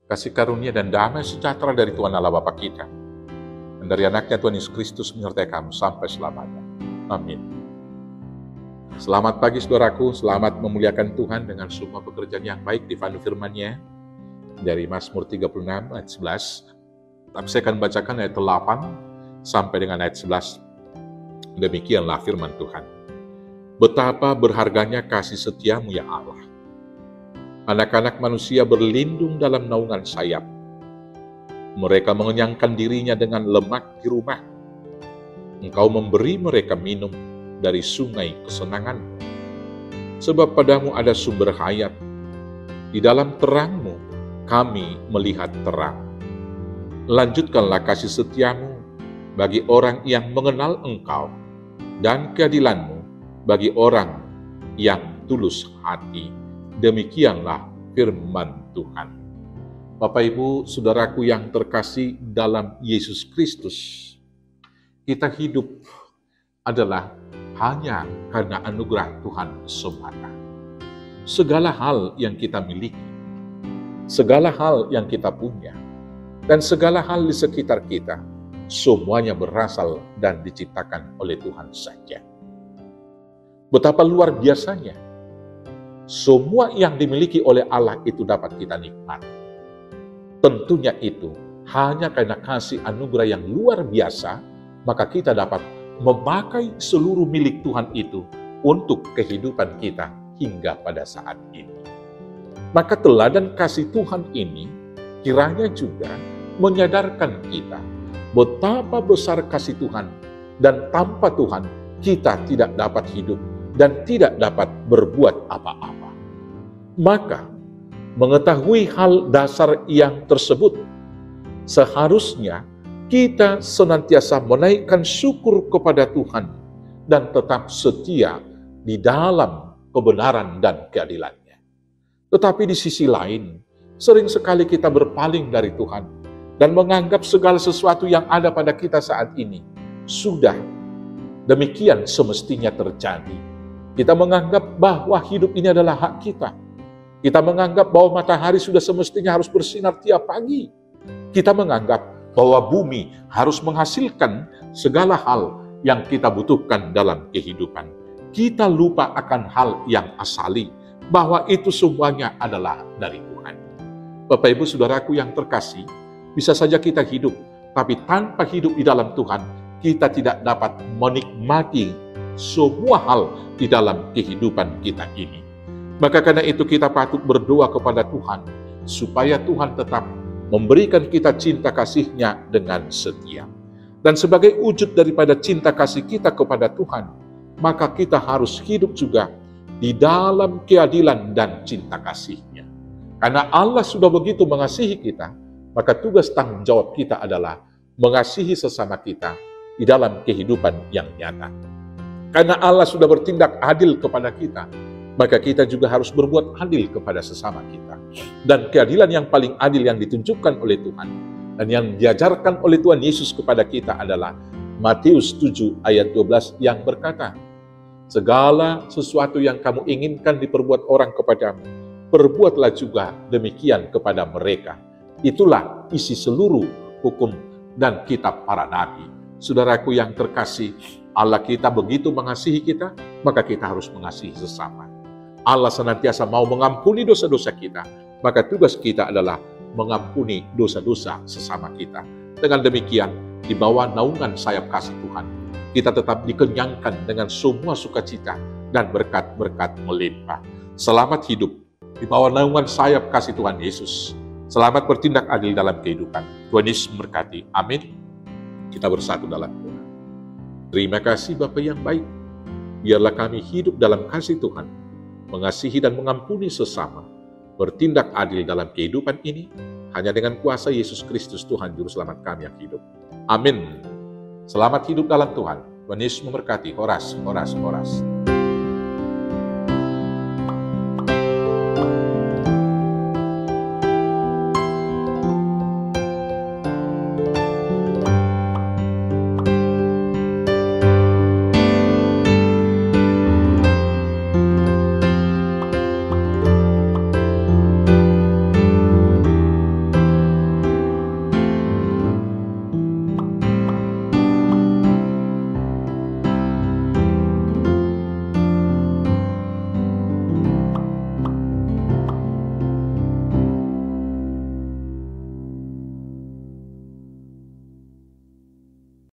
kasih karunia dan damai sejahtera dari Tuhan Allah Bapa kita, dan dari anaknya Tuhan Yesus Kristus menyertai kamu sampai selamanya. Amin. Selamat pagi saudaraku, selamat memuliakan Tuhan dengan semua pekerjaan yang baik di firman-Nya dari Mazmur 36 ayat 11. Tapi saya akan bacakan ayat 8 sampai dengan ayat 11. Demikianlah firman Tuhan. Betapa berharganya kasih setiamu ya Allah. Anak-anak manusia berlindung dalam naungan sayap. Mereka mengenyangkan dirinya dengan lemak di rumah. Engkau memberi mereka minum dari sungai kesenangan. Sebab padamu ada sumber hayat. Di dalam terangmu kami melihat terang. Lanjutkanlah kasih setiamu bagi orang yang mengenal Engkau, dan keadilanmu bagi orang yang tulus hati. Demikianlah firman Tuhan. Bapak Ibu, saudaraku yang terkasih dalam Yesus Kristus, kita hidup adalah hanya karena anugerah Tuhan semata. Segala hal yang kita miliki, segala hal yang kita punya, dan segala hal di sekitar kita, semuanya berasal dan diciptakan oleh Tuhan saja. Betapa luar biasanya, semua yang dimiliki oleh Allah itu dapat kita nikmati. Tentunya itu hanya karena kasih anugerah yang luar biasa, maka kita dapat memakai seluruh milik Tuhan itu untuk kehidupan kita hingga pada saat ini. Maka teladan kasih Tuhan ini kiranya juga menyadarkan kita betapa besar kasih Tuhan, dan tanpa Tuhan kita tidak dapat hidup dan tidak dapat berbuat apa-apa. Maka mengetahui hal dasar yang tersebut, seharusnya kita senantiasa menaikkan syukur kepada Tuhan dan tetap setia di dalam kebenaran dan keadilannya. Tetapi di sisi lain, sering sekali kita berpaling dari Tuhan dan menganggap segala sesuatu yang ada pada kita saat ini sudah demikian semestinya terjadi. Kita menganggap bahwa hidup ini adalah hak kita. Kita menganggap bahwa matahari sudah semestinya harus bersinar tiap pagi. Kita menganggap bahwa bumi harus menghasilkan segala hal yang kita butuhkan dalam kehidupan. Kita lupa akan hal yang asali, bahwa itu semuanya adalah dari Tuhan. Bapak Ibu saudaraku yang terkasih, bisa saja kita hidup, tapi tanpa hidup di dalam Tuhan, kita tidak dapat menikmati semua hal di dalam kehidupan kita ini. Maka karena itu kita patut berdoa kepada Tuhan, supaya Tuhan tetap memberikan kita cinta kasih-Nya dengan setia. Dan sebagai wujud daripada cinta kasih kita kepada Tuhan, maka kita harus hidup juga di dalam keadilan dan cinta kasih-Nya. Karena Allah sudah begitu mengasihi kita, maka tugas tanggung jawab kita adalah mengasihi sesama kita di dalam kehidupan yang nyata. Karena Allah sudah bertindak adil kepada kita, maka kita juga harus berbuat adil kepada sesama kita. Dan keadilan yang paling adil yang ditunjukkan oleh Tuhan dan yang diajarkan oleh Tuhan Yesus kepada kita adalah Matius 7 ayat 12 yang berkata, segala sesuatu yang kamu inginkan diperbuat orang kepadamu, perbuatlah juga demikian kepada mereka. Itulah isi seluruh hukum dan kitab para nabi. Saudaraku yang terkasih, Allah kita begitu mengasihi kita, maka kita harus mengasihi sesama. Allah senantiasa mau mengampuni dosa-dosa kita, maka tugas kita adalah mengampuni dosa-dosa sesama kita. Dengan demikian, di bawah naungan sayap kasih Tuhan, kita tetap dikenyangkan dengan semua sukacita dan berkat-berkat melimpah. Selamat hidup di bawah naungan sayap kasih Tuhan Yesus. Selamat bertindak adil dalam kehidupan. Tuhan Yesus memberkati. Amin. Kita bersatu dalam doa. Terima kasih Bapa yang baik. Biarlah kami hidup dalam kasih Tuhan, mengasihi dan mengampuni sesama, bertindak adil dalam kehidupan ini, hanya dengan kuasa Yesus Kristus Tuhan Juru Selamat kami yang hidup. Amin. Selamat hidup dalam Tuhan. Tuhan Yesus memberkati. Horas, horas, horas.